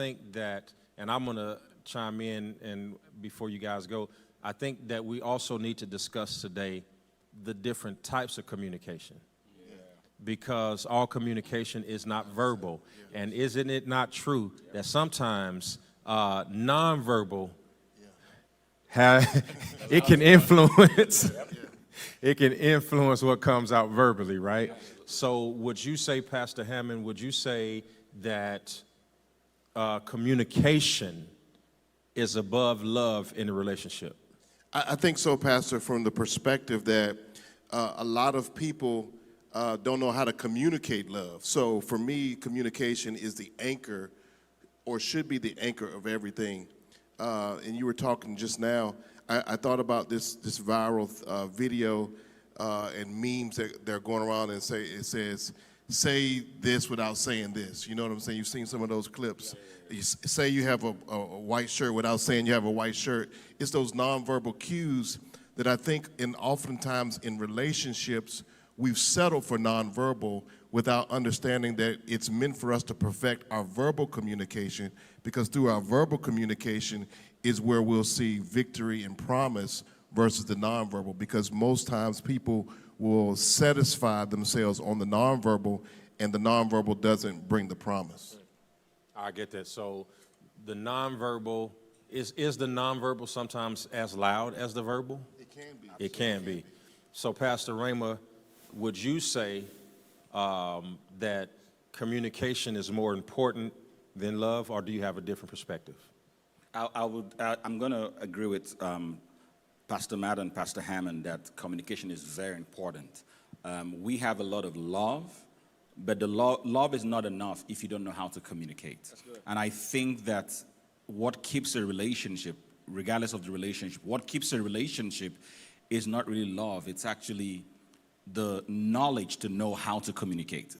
think that, and I'm going to chime in and before you guys go, I think that we also need to discuss today the different types of communication. Because all communication is not verbal. And isn't it not true that sometimes nonverbal it can influence it can influence what comes out verbally, right? So would you say, Pastor Hammond, would you say that communication is above love in a relationship? I think so, Pastor, from the perspective that a lot of people don't know how to communicate love. So for me, communication is the anchor, or should be the anchor of everything. And you were talking just now, I thought about this viral video and memes that they're going around and it says, say this without saying this. You know what I'm saying? You've seen some of those clips. You say you have a white shirt without saying you have a white shirt. It's those nonverbal cues that I think oftentimes in relationships, we've settled for nonverbal without understanding that it's meant for us to perfect our verbal communication, because through our verbal communication is where we'll see victory and promise versus the nonverbal, because most times people will satisfy themselves on the nonverbal and the nonverbal doesn't bring the promise. I get that. So the nonverbal, is the nonverbal sometimes as loud as the verbal? It can be. It can be. So Pastor Rayma, would you say that communication is more important than love, or do you have a different perspective? I'm going to agree with Pastor Matt and Pastor Hammond that communication is very important. We have a lot of love, but the love is not enough if you don't know how to communicate. And I think that what keeps a relationship, regardless of the relationship, what keeps a relationship is not really love. It's actually the knowledge to know how to communicate.